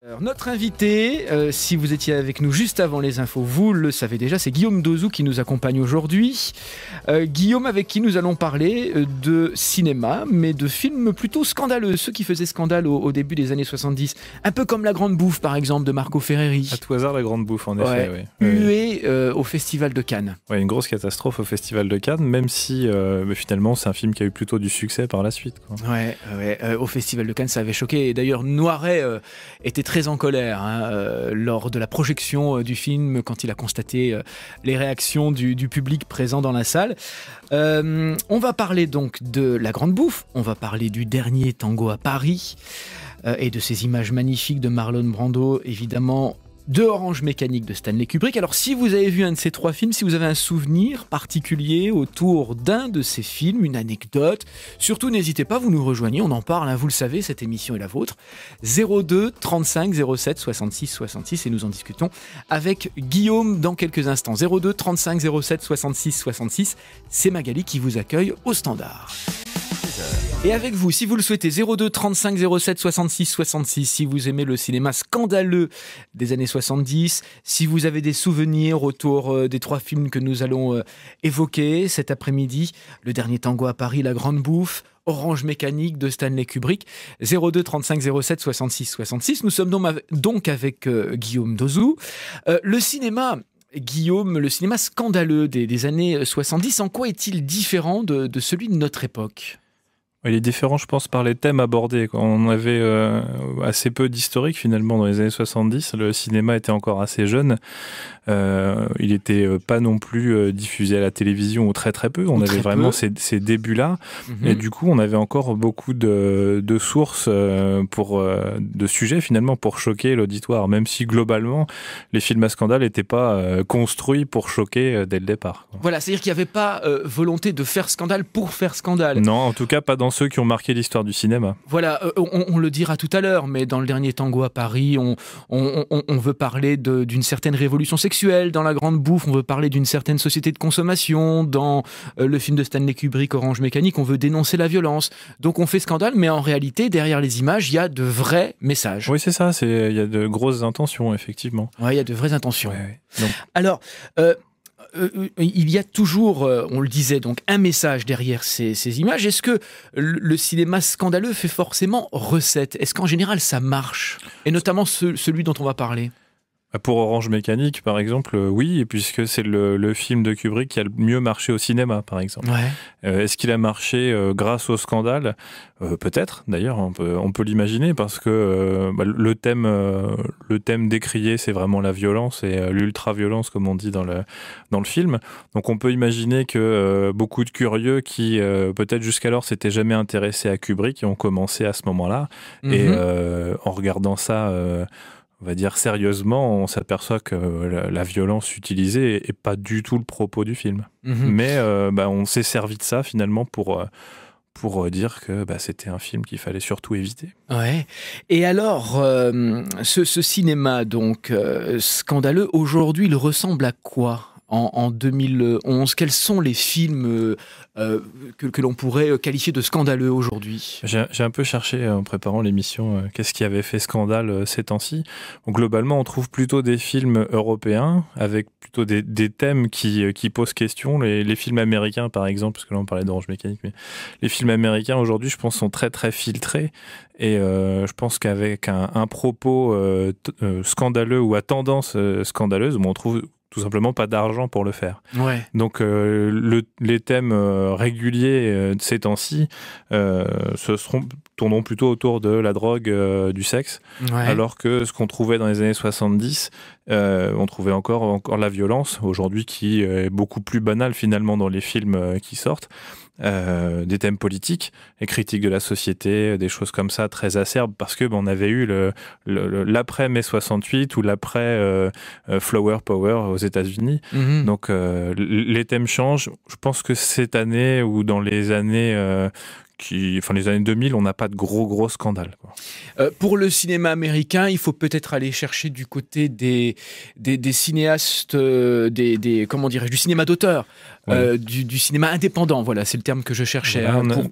Alors, notre invité, si vous étiez avec nous juste avant les infos, vous le savez déjà, c'est Guillaume Dozou qui nous accompagne aujourd'hui. Guillaume avec qui nous allons parler de cinéma, mais de films plutôt scandaleux, ceux qui faisaient scandale au début des années 70. Un peu comme La Grande Bouffe, par exemple, de Marco Ferreri. À tout hasard, La Grande Bouffe, en effet. Ouais. Oui. Hué au Festival de Cannes. Ouais, une grosse catastrophe au Festival de Cannes, même si finalement c'est un film qui a eu plutôt du succès par la suite, quoi. Au Festival de Cannes, ça avait choqué. Et d'ailleurs, Noiret était très en colère lors de la projection du film, quand il a constaté les réactions du public présent dans la salle. On va parler donc de La Grande Bouffe, on va parler du dernier tango à Paris et de ces images magnifiques de Marlon Brando, évidemment, de Orange Mécanique de Stanley Kubrick. Alors si vous avez vu un de ces trois films, si vous avez un souvenir particulier autour d'un de ces films, une anecdote, surtout n'hésitez pas, vous nous rejoignez, on en parle, vous le savez, cette émission est la vôtre. 02 35 07 66 66 et nous en discutons avec Guillaume dans quelques instants. 02 35 07 66 66, c'est Magali qui vous accueille au standard. Et avec vous, si vous le souhaitez, 02 35 07 66 66, si vous aimez le cinéma scandaleux des années 70, si vous avez des souvenirs autour des trois films que nous allons évoquer cet après-midi, Le Dernier Tango à Paris, La Grande Bouffe, Orange Mécanique de Stanley Kubrick, 02 35 07 66 66. Nous sommes donc avec Guillaume Dozou. Le cinéma... Guillaume, le cinéma scandaleux des années 70, en quoi est-il différent de celui de notre époque ? Il est différent, je pense, par les thèmes abordés. On avait assez peu d'historique, finalement, dans les années 70. Le cinéma était encore assez jeune. Il n'était pas non plus diffusé à la télévision, ou très très peu. On avait vraiment ces débuts-là. Mm-hmm. Et du coup, on avait encore beaucoup de sources, de sujets, finalement, pour choquer l'auditoire. Même si, globalement, les films à scandale n'étaient pas construits pour choquer dès le départ. Voilà, c'est-à-dire qu'il n'y avait pas volonté de faire scandale pour faire scandale. Non, en tout cas, pas dans ceux qui ont marqué l'histoire du cinéma. Voilà, on le dira tout à l'heure, mais dans Le Dernier Tango à Paris, on veut parler d'une certaine révolution sexuelle. Dans La Grande Bouffe, on veut parler d'une certaine société de consommation. Dans le film de Stanley Kubrick, Orange Mécanique, on veut dénoncer la violence. Donc on fait scandale, mais en réalité, derrière les images, il y a de vrais messages. Oui, c'est ça, il y a de grosses intentions, effectivement. Oui, il y a de vraies intentions. Ouais. Donc... Alors... il y a toujours, on le disait, donc un message derrière ces images. Est-ce que le cinéma scandaleux fait forcément recette ? Est-ce qu'en général ça marche ? Et notamment celui dont on va parler. Pour Orange Mécanique, par exemple, oui, puisque c'est le film de Kubrick qui a le mieux marché au cinéma, par exemple. Ouais. Est-ce qu'il a marché grâce au scandale ? Peut-être, d'ailleurs, on peut l'imaginer, parce que le thème décrié, c'est vraiment la violence et l'ultra-violence, comme on dit dans le film. Donc on peut imaginer que beaucoup de curieux qui, peut-être jusqu'alors, s'étaient jamais intéressés à Kubrick, ont commencé à ce moment-là. Mm-hmm. Et en regardant ça... on va dire sérieusement, on s'aperçoit que la violence utilisée n'est pas du tout le propos du film. Mm-hmm. Mais on s'est servi de ça finalement pour dire que c'était un film qu'il fallait surtout éviter. Ouais. Et alors, ce cinéma donc scandaleux, aujourd'hui, il ressemble à quoi ? En 2011, quels sont les films que l'on pourrait qualifier de scandaleux aujourd'hui ? J'ai un peu cherché en préparant l'émission qu'est-ce qui avait fait scandale ces temps-ci. Donc, globalement, on trouve plutôt des films européens avec plutôt des thèmes qui posent question. Les films américains, par exemple, parce que là on parlait d'Orange Mécanique, mais les films américains aujourd'hui, je pense, sont très très filtrés. Et je pense qu'avec un propos scandaleux ou à tendance scandaleuse, on trouve tout simplement pas d'argent pour le faire. Ouais. Donc les thèmes réguliers de ces temps-ci tourneront plutôt autour de la drogue, du sexe, ouais. Alors que ce qu'on trouvait dans les années 70, on trouvait encore la violence, aujourd'hui qui est beaucoup plus banale finalement dans les films qui sortent. Des thèmes politiques, les critiques de la société, des choses comme ça très acerbes, parce que on avait eu l'après mai 68 ou l'après Flower Power aux États-Unis. Mm-hmm. Donc les thèmes changent. Je pense que cette année ou dans les années les années 2000, on n'a pas de gros scandales, quoi. Pour le cinéma américain, il faut peut-être aller chercher du côté des cinéastes, comment dirais-je, du cinéma d'auteur, ouais. Du cinéma indépendant. Voilà, c'est le terme que je cherchais. Ouais, pour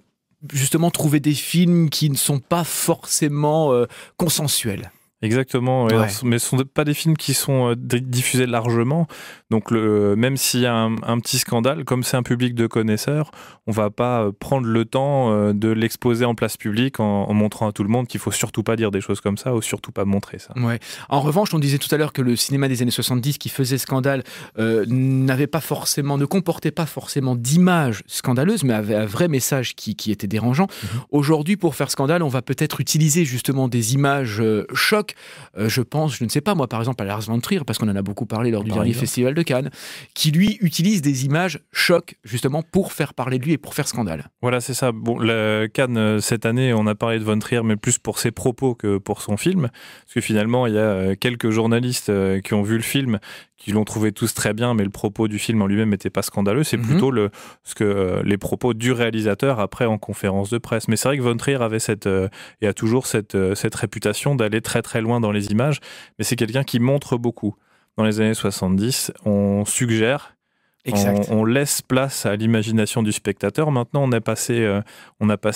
justement trouver des films qui ne sont pas forcément consensuels. Exactement, ouais. Ouais. Alors, mais ce ne sont pas des films qui sont diffusés largement. Donc, même s'il y a un petit scandale, comme c'est un public de connaisseurs, on ne va pas prendre le temps de l'exposer en place publique en montrant à tout le monde qu'il ne faut surtout pas dire des choses comme ça ou surtout pas montrer ça. Ouais. En revanche, on disait tout à l'heure que le cinéma des années 70 qui faisait scandale ne comportait pas forcément d'images scandaleuses, mais avait un vrai message qui était dérangeant. Aujourd'hui, pour faire scandale, on va peut-être utiliser justement des images chocs. Je pense, je ne sais pas, moi par exemple à Lars von Trier, parce qu'on en a beaucoup parlé lors du dernier festival de Cannes, qui lui utilise des images chocs justement pour faire parler de lui et pour faire scandale. Voilà, c'est ça. Bon, Cannes, cette année, on a parlé de von Trier, mais plus pour ses propos que pour son film. Parce que finalement, il y a quelques journalistes qui ont vu le film, qui l'ont trouvé tous très bien, mais le propos du film en lui-même n'était pas scandaleux. C'est plutôt les propos du réalisateur après en conférence de presse. Mais c'est vrai que von Trier avait et a toujours cette réputation d'aller très très loin dans les images. Mais c'est quelqu'un qui montre beaucoup. Dans les années 70, on suggère. Exact. On laisse place à l'imagination du spectateur. Maintenant, on a passé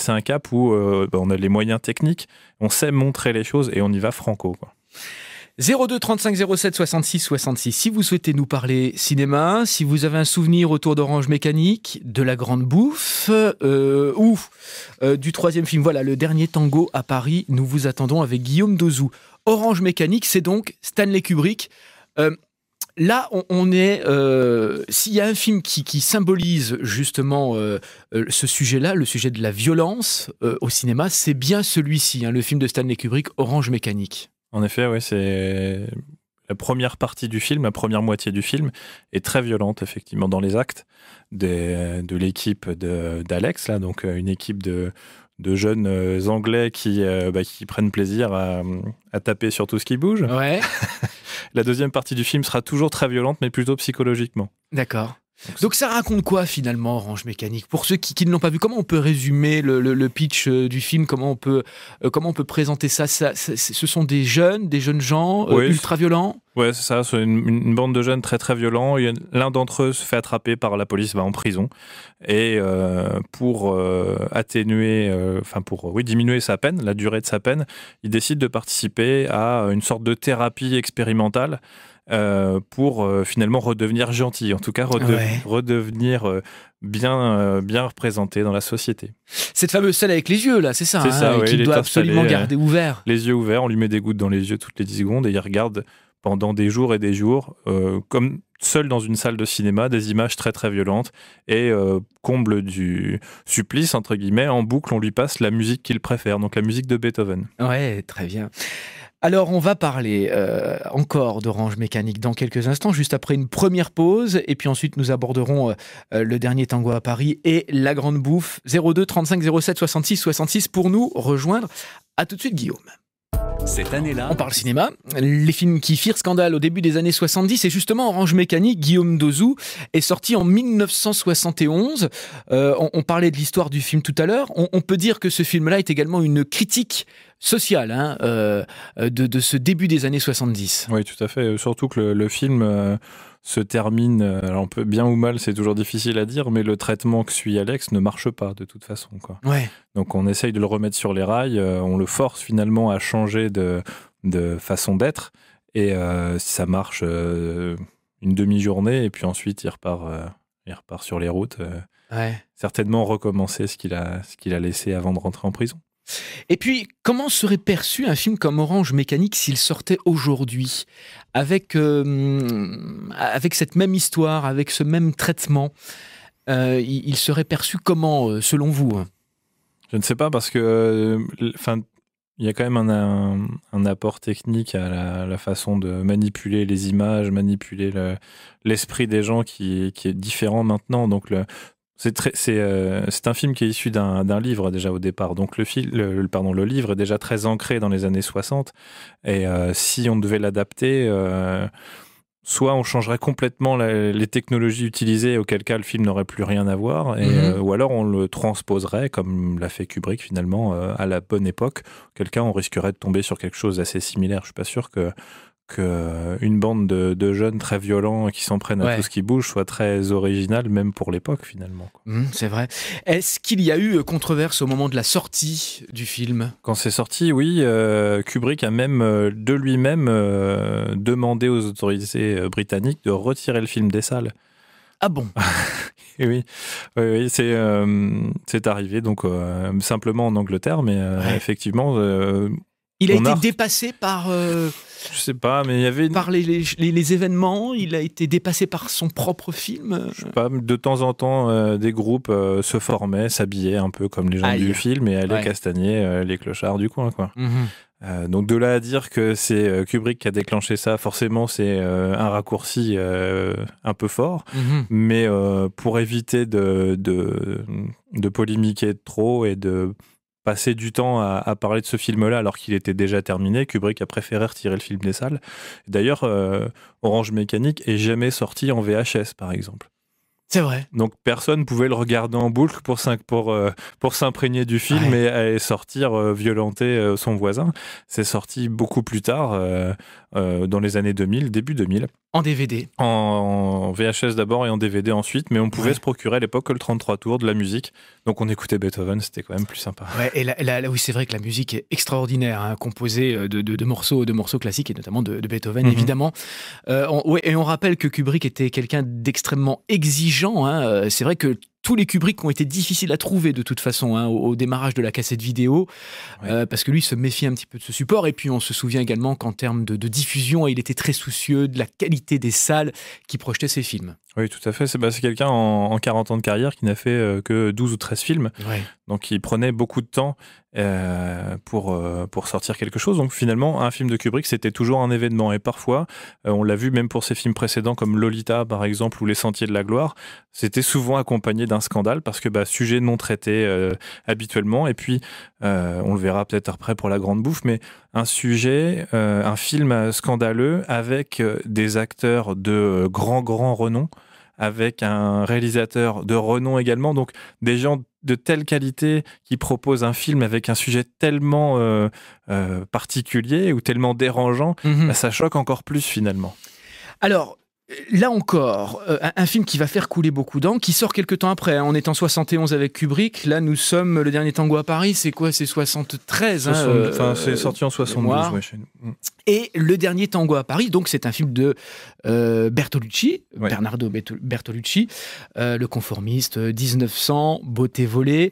un cap où on a les moyens techniques, on sait montrer les choses et on y va franco, quoi. 02 35 07 66 66. Si vous souhaitez nous parler cinéma, si vous avez un souvenir autour d'Orange Mécanique, de La Grande Bouffe ou du troisième film, voilà, Le Dernier Tango à Paris, nous vous attendons avec Guillaume Dozou. Orange Mécanique, c'est donc Stanley Kubrick. Là, on est. S'il y a un film qui symbolise justement ce sujet-là, le sujet de la violence au cinéma, c'est bien celui-ci, le film de Stanley Kubrick, Orange Mécanique. En effet, oui, c'est la première partie du film, la première moitié du film est très violente, effectivement, dans les actes de l'équipe d'Alex, là, donc une équipe de jeunes Anglais qui prennent plaisir à taper sur tout ce qui bouge. Ouais. La deuxième partie du film sera toujours très violente, mais plutôt psychologiquement. D'accord. Donc ça raconte quoi finalement, Orange Mécanique? Pour ceux qui ne l'ont pas vu, comment on peut résumer le pitch du film? Comment on peut présenter ça, ce sont des jeunes gens ultra violents? Ouais, c'est ça, c'est une bande de jeunes très très violents. L'un d'entre eux se fait attraper par la police, va en prison. Et pour diminuer sa peine, la durée de sa peine, il décide de participer à une sorte de thérapie expérimentale pour finalement redevenir gentil, en tout cas redevenir bien représenté dans la société. Cette fameuse scène avec les yeux, là, c'est ça, qu'il doit absolument garder ouverts. Les yeux ouverts, on lui met des gouttes dans les yeux toutes les 10 secondes et il regarde pendant des jours et des jours, comme seul dans une salle de cinéma, des images très très violentes et comble du supplice, entre guillemets, en boucle, on lui passe la musique qu'il préfère, donc la musique de Beethoven. Ouais, très bien. Alors, on va parler encore d'Orange Mécanique dans quelques instants, juste après une première pause. Et puis ensuite, nous aborderons Le Dernier Tango à Paris et La Grande Bouffe. 02 35 07 66 66 pour nous rejoindre. À tout de suite, Guillaume. Cette année-là, on parle cinéma, les films qui firent scandale au début des années 70, et justement Orange Mécanique, Guillaume Dozou, est sorti en 1971. On parlait de l'histoire du film tout à l'heure. On peut dire que ce film-là est également une critique sociale de ce début des années 70. Oui, tout à fait. Surtout que le film se termine, alors on peut bien ou mal, c'est toujours difficile à dire, mais le traitement que suit Alex ne marche pas de toute façon, quoi. Ouais. Donc on essaye de le remettre sur les rails, on le force finalement à changer de façon d'être, et ça marche une demi-journée, et puis ensuite il repart sur les routes, certainement recommencer ce qu'il a laissé avant de rentrer en prison. Et puis, comment serait perçu un film comme Orange Mécanique s'il sortait aujourd'hui, avec cette même histoire, avec ce même traitement? Il serait perçu comment, selon vous? Je ne sais pas, parce que il y a quand même un apport technique à la façon de manipuler les images, manipuler l'esprit des gens qui est différent maintenant. Donc c'est un film qui est issu d'un livre déjà au départ. Donc le livre est déjà très ancré dans les années 60. Et si on devait l'adapter, soit on changerait complètement les technologies utilisées, auquel cas le film n'aurait plus rien à voir, ou alors on le transposerait, comme l'a fait Kubrick finalement, à la bonne époque, auquel cas on risquerait de tomber sur quelque chose d'assez similaire. Je suis pas sûr que qu'une bande de jeunes très violents qui s'en prennent à tout ce qui bouge soit très original, même pour l'époque finalement. C'est vrai. Est-ce qu'il y a eu controverse au moment de la sortie du film ? Quand c'est sorti, oui, Kubrick a même de lui-même demandé aux autorités britanniques de retirer le film des salles. Ah bon ? Oui, c'est arrivé donc simplement en Angleterre, mais effectivement... il a été dépassé par... je sais pas, mais il y avait... Par les événements, il a été dépassé par son propre film. Je sais pas, de temps en temps, des groupes se formaient, s'habillaient un peu comme les gens du film et allaient castagner les clochards du coin, quoi. Donc de là à dire que c'est Kubrick qui a déclenché ça, forcément c'est un raccourci un peu fort, mais pour éviter de polémiquer trop et de passer du temps à parler de ce film-là alors qu'il était déjà terminé, Kubrick a préféré retirer le film des salles. D'ailleurs, Orange Mécanique est jamais sorti en VHS, par exemple. C'est vrai. Donc personne pouvait le regarder en boucle pour s'imprégner du film et aller sortir violenter son voisin. C'est sorti beaucoup plus tard, dans les années 2000, début 2000. En DVD. En VHS d'abord et en DVD ensuite, mais on pouvait se procurer à l'époque que le 33 tours de la musique. Donc on écoutait Beethoven, c'était quand même plus sympa. Ouais, et là, oui, c'est vrai que la musique est extraordinaire, composée de morceaux classiques et notamment de Beethoven, évidemment. Et on rappelle que Kubrick était quelqu'un d'extrêmement exigeant. C'est vrai que tous les Kubrick ont été difficiles à trouver de toute façon au démarrage de la cassette vidéo, parce que lui se méfiait un petit peu de ce support. Et puis on se souvient également qu'en termes de diffusion, il était très soucieux de la qualité des salles qui projetaient ses films. Oui, tout à fait. C'est quelqu'un en 40 ans de carrière qui n'a fait que 12 ou 13 films. Donc il prenait beaucoup de temps pour sortir quelque chose. Donc finalement, un film de Kubrick, c'était toujours un événement. Et parfois, on l'a vu même pour ses films précédents comme Lolita, par exemple, ou Les Sentiers de la Gloire, c'était souvent accompagné d'un scandale parce que sujet non traité habituellement. Et puis, on le verra peut-être après pour La Grande Bouffe, mais un film scandaleux avec des acteurs de grand renom, avec un réalisateur de renom également, donc des gens de telle qualité qui proposent un film avec un sujet tellement particulier ou tellement dérangeant, ça choque encore plus finalement. Alors, là encore, un film qui va faire couler beaucoup d'encre, qui sort quelques temps après. On est en 71 avec Kubrick. Là, nous sommes Le Dernier Tango à Paris. C'est quoi ? C'est 73. C'est sorti en 72. Chez nous. Et Le Dernier Tango à Paris, donc c'est un film de Bertolucci, Bernardo Bertolucci, Le Conformiste, 1900, Beauté volée.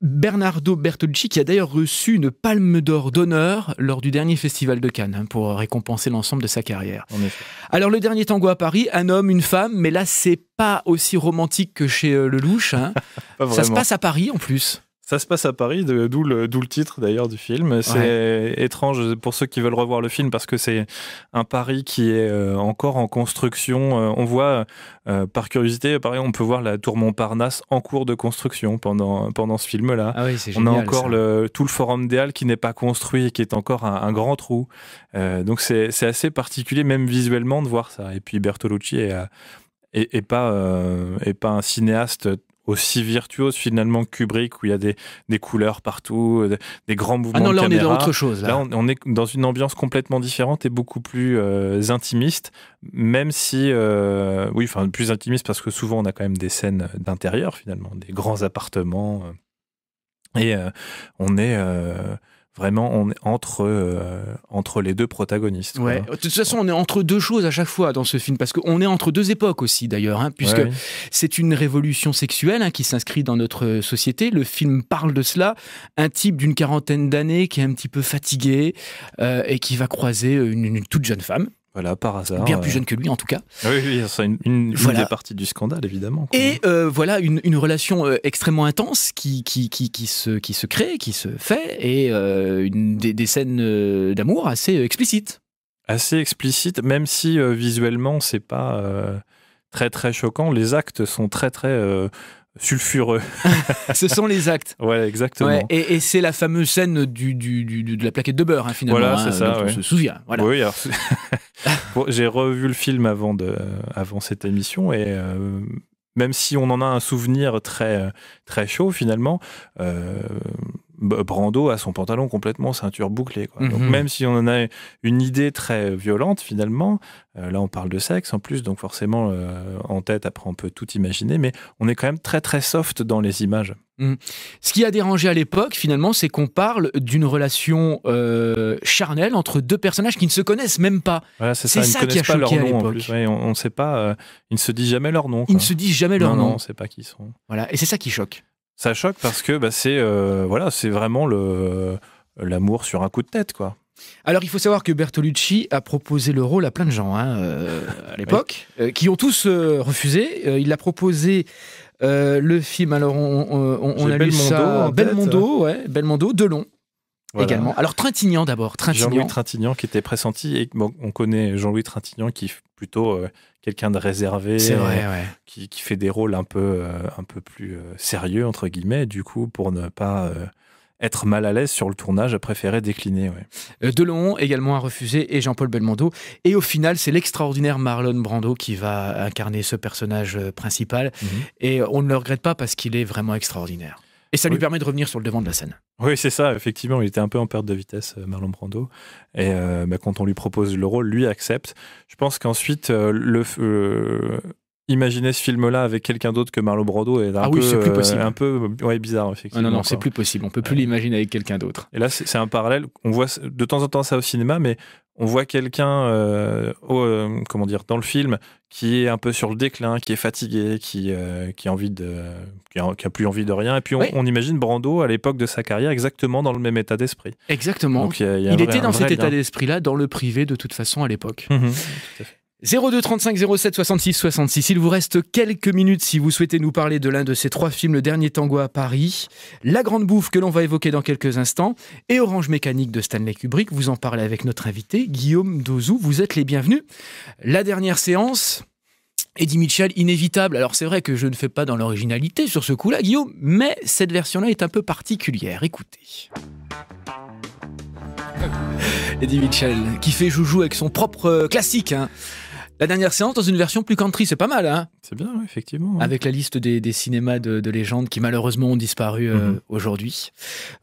Bernardo Bertolucci qui a d'ailleurs reçu une palme d'or d'honneur lors du dernier festival de Cannes pour récompenser l'ensemble de sa carrière. En effet. Alors Le Dernier Tango à Paris, un homme, une femme, mais là c'est pas aussi romantique que chez Lelouch. Ça se passe à Paris en plus. Ça se passe à Paris, d'où le titre d'ailleurs du film. C'est étrange pour ceux qui veulent revoir le film parce que c'est un Paris qui est encore en construction. On voit, par curiosité, pareil, on peut voir la tour Montparnasse en cours de construction pendant ce film-là. Ah oui, c'est génial, on a encore tout le Forum des Halles qui n'est pas construit et qui est encore un grand trou. Donc c'est assez particulier, même visuellement, de voir ça. Et puis Bertolucci est pas un cinéaste aussi virtuose finalement que Kubrick, où il y a des couleurs partout, des grands mouvements de caméra. On est dans autre chose. Là, on est dans une ambiance complètement différente et beaucoup plus intimiste, même si, plus intimiste parce que souvent on a quand même des scènes d'intérieur finalement, des grands appartements. Et on est entre les deux protagonistes. Ouais. De toute façon, on est entre deux choses à chaque fois dans ce film, parce qu'on est entre deux époques aussi d'ailleurs, puisque c'est une révolution sexuelle qui s'inscrit dans notre société. Le film parle de cela. Un type d'une quarantaine d'années qui est un petit peu fatigué et qui va croiser une toute jeune femme. Voilà, par hasard. Bien plus jeune que lui, en tout cas. Oui, c'est une des parties du scandale, évidemment. Et voilà, une relation extrêmement intense qui se crée, qui se fait, et des scènes d'amour assez explicites. Assez explicites, même si visuellement, c'est pas très, très choquant. Les actes sont très, très sulfureux. Ce sont les acts. Ouais, exactement. Ouais, et c'est la fameuse scène de la plaquette de beurre, finalement. Voilà, c'est ça. On se souvient. Voilà. Oui, alors, j'ai revu le film avant cette émission et même si on en a un souvenir très, très chaud, finalement, Brando a son pantalon complètement ceinture bouclée, quoi. Donc Mhm. même si on en a une idée très violente finalement, là on parle de sexe en plus, donc forcément en tête après on peut tout imaginer, mais on est quand même très très soft dans les images. Ce qui a dérangé à l'époque, finalement, c'est qu'on parle d'une relation charnelle entre deux personnages qui ne se connaissent même pas. Voilà, c'est C'est ça, ils ça ne qui a connaissent pas leur choqué à nom en l'époque. plus. Ouais, on ne sait pas, ils ne se disent jamais leur nom, Ils quoi. ne se disent jamais leur non, nom. on ne sait pas qui ils sont. Voilà, et c'est ça qui choque. Ça choque parce que c'est vraiment l'amour sur un coup de tête, quoi. Alors, il faut savoir que Bertolucci a proposé le rôle à plein de gens à l'époque, qui ont tous refusé. Il a proposé le film, alors on J'ai a lu Belmondo ça. en tête. Belmondo, Delon Voilà. également. Alors, Trintignant d'abord. Jean-Louis Trintignant qui était pressenti, et on connaît Jean-Louis Trintignant qui est plutôt quelqu'un de réservé, C'est vrai, ouais. qui fait des rôles un peu plus sérieux, entre guillemets. Du coup, pour ne pas être mal à l'aise sur le tournage, a préféré décliner. Ouais. Delon également a refusé et Jean-Paul Belmondo. Et au final, c'est l'extraordinaire Marlon Brando qui va incarner ce personnage principal. Et on ne le regrette pas parce qu'il est vraiment extraordinaire. Et ça lui permet de revenir sur le devant de la scène. Oui, c'est ça, effectivement, il était un peu en perte de vitesse, Marlon Brando. Et quand on lui propose le rôle, lui accepte. Je pense qu'ensuite, imaginer ce film-là avec quelqu'un d'autre que Marlon Brando est c'est plus possible. un peu bizarre, effectivement. Non, c'est plus possible. On peut plus l'imaginer avec quelqu'un d'autre. Et là, c'est un parallèle. On voit de temps en temps ça au cinéma, mais on voit quelqu'un, dans le film, qui est un peu sur le déclin, qui est fatigué, qui a plus envie de rien. Et puis on imagine Brando à l'époque de sa carrière exactement dans le même état d'esprit. Exactement. Donc, il était dans cet état d'esprit-là, dans le privé de toute façon à l'époque. Tout à fait. 02 35 07 66 66. Il vous reste quelques minutes si vous souhaitez nous parler de l'un de ces trois films, Le Dernier Tango à Paris, La Grande Bouffe que l'on va évoquer dans quelques instants et Orange Mécanique de Stanley Kubrick. Vous en parlez avec notre invité, Guillaume Dozou. Vous êtes les bienvenus. La dernière séance, Eddie Mitchell, inévitable. Alors c'est vrai que je ne fais pas dans l'originalité sur ce coup-là, Guillaume, mais cette version-là est un peu particulière. Écoutez. Eddie Mitchell, qui fait joujou avec son propre classique, hein. La dernière séance dans une version plus country, c'est pas mal, hein. C'est bien, effectivement. Avec la liste des cinémas de légendes qui malheureusement ont disparu aujourd'hui.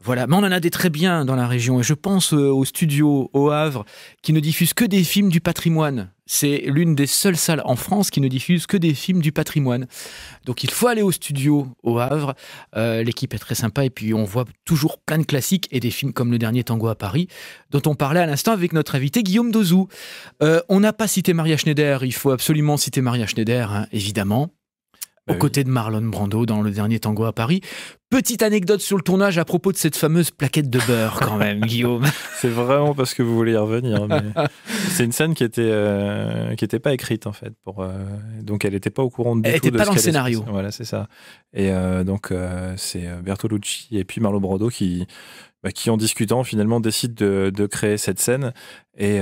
Voilà, mais on en a des très bien dans la région. Et je pense au studio au Havre qui ne diffuse que des films du patrimoine. C'est l'une des seules salles en France qui ne diffuse que des films du patrimoine. Donc il faut aller au studio au Havre. L'équipe est très sympa et puis on voit toujours plein de classiques et des films comme Le Dernier Tango à Paris, dont on parlait à l'instant avec notre invité Guillaume Dozou. On n'a pas cité Maria Schneider, il faut absolument citer Maria Schneider, hein, évidemment. Aux côtés de Marlon Brando dans Le Dernier Tango à Paris. Petite anecdote sur le tournage à propos de cette fameuse plaquette de beurre quand même, Guillaume. C'est vraiment parce que vous voulez y revenir. Mais c'est une scène qui était pas écrite en fait. Donc elle n'était pas au courant du tout. Elle n'était pas dans le scénario. Voilà, c'est ça. Et c'est Bertolucci et puis Marlon Brando qui en discutant finalement décident de créer cette scène. Et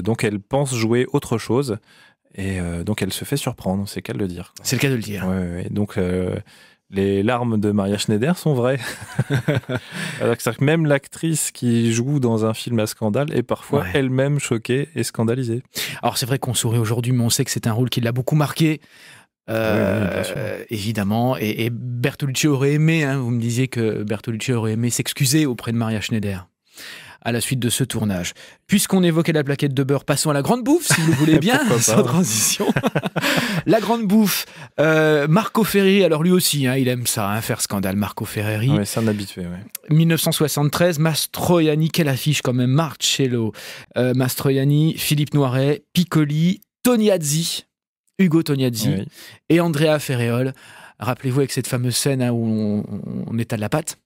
donc elle pense jouer autre chose. Et donc elle se fait surprendre, c'est le cas de le dire. C'est le cas de le dire. Ouais. Donc les larmes de Maria Schneider sont vraies. C'est-à-dire que même l'actrice qui joue dans un film à scandale est parfois elle-même choquée et scandalisée. Alors c'est vrai qu'on sourit aujourd'hui, mais on sait que c'est un rôle qui l'a beaucoup marqué. Évidemment, et Bertolucci aurait aimé, hein, vous me disiez que Bertolucci aurait aimé s'excuser auprès de Maria Schneider à la suite de ce tournage. Puisqu'on évoquait la plaquette de beurre, passons à La Grande Bouffe, si vous voulez bien, sans transition. La Grande Bouffe, Marco Ferreri, alors lui aussi, hein, il aime ça, hein, faire scandale, Marco Ferreri. Ouais, c'est un habitué, ouais. 1973, Mastroianni, quelle affiche quand même, Marcello, Mastroianni, Philippe Noiret, Piccoli, Tognazzi, Ugo Tognazzi et Andrea Ferreol. Rappelez-vous avec cette fameuse scène, hein, où on étale la pâte.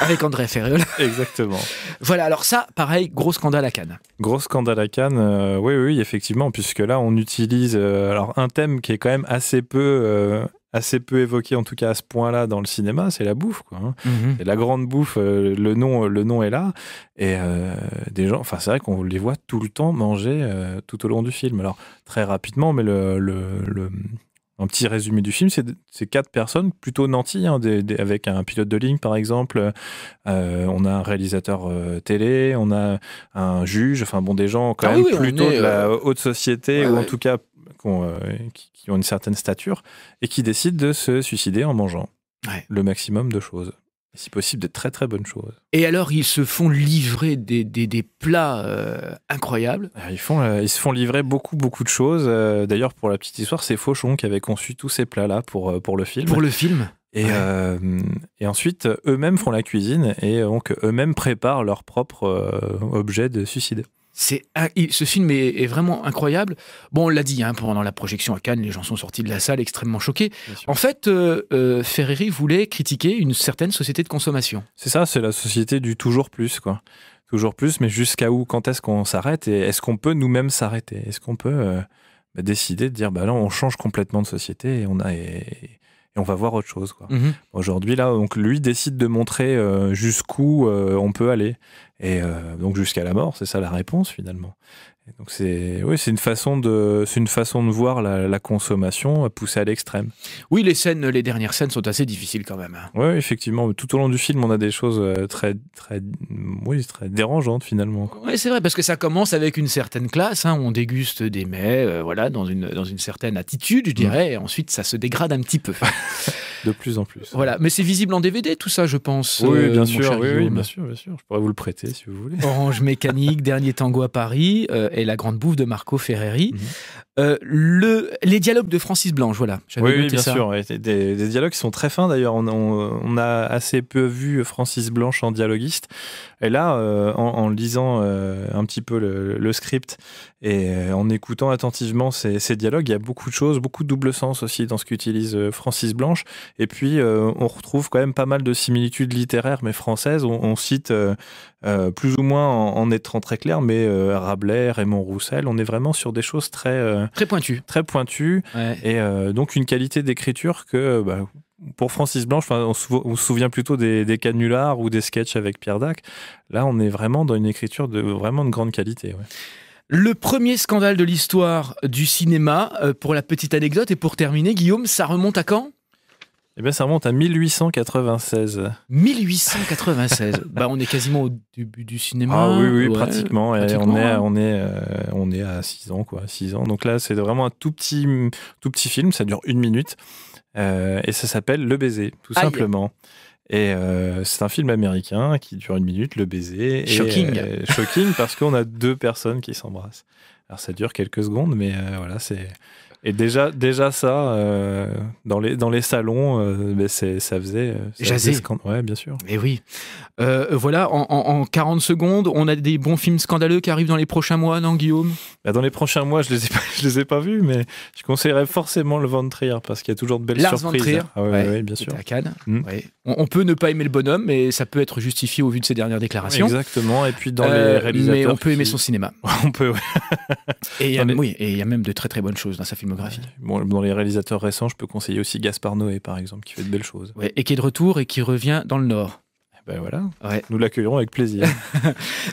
Avec André Ferreol. Exactement. Voilà, alors ça, pareil, gros scandale à Cannes. Gros scandale à Cannes, oui, effectivement, puisque là, on utilise un thème qui est quand même assez peu évoqué, en tout cas à ce point-là, dans le cinéma, c'est la bouffe, quoi, hein. C'est la grande bouffe, le nom est là, et des gens, c'est vrai qu'on les voit tout le temps manger tout au long du film. Alors, très rapidement, mais un petit résumé du film, c'est 4 personnes plutôt nantis, hein, avec un pilote de ligne par exemple, on a un réalisateur télé, on a un juge, des gens quand même plutôt de la haute société, ou en tout cas qui ont une certaine stature, et qui décident de se suicider en mangeant le maximum de choses. si possible, des très très bonnes choses. Et alors, ils se font livrer des plats incroyables. Ils se font livrer beaucoup de choses. D'ailleurs, pour la petite histoire, c'est Fauchon qui avait conçu tous ces plats-là pour le film. Pour le film. Et ensuite, eux-mêmes font la cuisine et donc eux-mêmes préparent leur propre objet de suicide. Ce film est vraiment incroyable. Bon, on l'a dit, pendant la projection à Cannes, les gens sont sortis de la salle extrêmement choqués. En fait, Ferreri voulait critiquer une certaine société de consommation. C'est ça, c'est la société du toujours plus, quoi. Toujours plus, mais jusqu'à où, quand est-ce qu'on s'arrête et est-ce qu'on peut nous-mêmes s'arrêter? Est-ce qu'on peut décider de dire, là, on change complètement de société et on va voir autre chose, quoi. Mm-hmm. Aujourd'hui, là, donc, lui décide de montrer jusqu'où on peut aller. Et donc jusqu'à la mort, c'est ça la réponse finalement. Et donc c'est une façon de voir la consommation poussée à l'extrême. Oui, les dernières scènes sont assez difficiles quand même. Oui, effectivement. Tout au long du film, on a des choses très dérangeantes finalement. Oui, c'est vrai, parce que ça commence avec une certaine classe. On déguste des mets, dans une certaine attitude, je dirais. Et ensuite, ça se dégrade un petit peu. De plus en plus. Voilà, mais c'est visible en DVD, tout ça, je pense. Oui, bien sûr. Oui, bien sûr. Je pourrais vous le prêter si vous voulez. Orange Mécanique, Dernier Tango à Paris et La Grande Bouffe de Marco Ferreri. Les dialogues de Francis Blanche, voilà. Oui, bien sûr. Ouais. Des dialogues qui sont très fins d'ailleurs. On a assez peu vu Francis Blanche en dialoguiste. Et là, en lisant un petit peu le script et en écoutant attentivement ces dialogues, il y a beaucoup de choses, beaucoup de double sens aussi dans ce qu'utilise Francis Blanche. Et puis, on retrouve quand même pas mal de similitudes littéraires, mais françaises. On cite plus ou moins en étant très clair, mais Rabelais, Raymond Roussel, on est vraiment sur des choses très pointues. Très pointues. Ouais. Et donc, une qualité d'écriture que... pour Francis Blanche, on se souvient plutôt des canulars ou des sketchs avec Pierre Dac. Là, on est vraiment dans une écriture vraiment de grande qualité. Ouais. Le premier scandale de l'histoire du cinéma, pour la petite anecdote, et pour terminer, Guillaume, ça remonte à quand ? Eh bien, ça remonte à 1896. 1896. On est quasiment au début du cinéma. Ah oui, pratiquement. Et on est à 6 ans, quoi. 6 ans. Donc là, c'est vraiment un tout petit film. Ça dure 1 minute. Et ça s'appelle Le Baiser, tout simplement. Et c'est un film américain qui dure 1 minute, Le Baiser. Shocking. Shocking parce qu'on a 2 personnes qui s'embrassent. Alors ça dure quelques secondes, mais voilà, c'est... Et déjà ça, dans les salons, ça faisait... Jaser. Ouais, bien sûr. Et oui. Voilà, en 40 secondes, on a des bons films scandaleux qui arrivent dans les prochains mois, non, Guillaume ? Dans les prochains mois, je les ai pas vus, mais je conseillerais forcément le Van Trier, parce qu'il y a toujours de belles surprises. Van Trier, ouais, bien sûr. À Cannes. Ouais. On peut ne pas aimer le bonhomme, mais ça peut être justifié au vu de ses dernières déclarations. Exactement, et puis dans les réalisateurs... Mais on peut aimer son cinéma. On peut, ouais. Et il y a même de très très bonnes choses dans sa filmographie. Bon, dans les réalisateurs récents, je peux conseiller aussi Gaspard Noé, par exemple, qui fait de belles choses. Ouais, et qui est de retour et qui revient dans le Nord. Voilà, ouais. Nous l'accueillerons avec plaisir.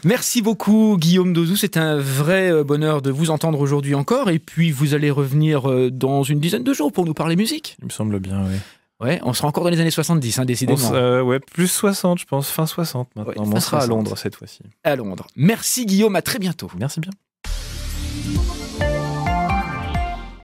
Merci beaucoup Guillaume Dauzou, c'est un vrai bonheur de vous entendre aujourd'hui encore, et puis vous allez revenir dans une dizaine de jours pour nous parler musique. Il me semble bien, oui. Ouais, on sera encore dans les années 70, décidément. Plus 60, je pense, fin 60 maintenant. On sera à Londres cette fois-ci. À Londres. Merci Guillaume, à très bientôt. Merci bien.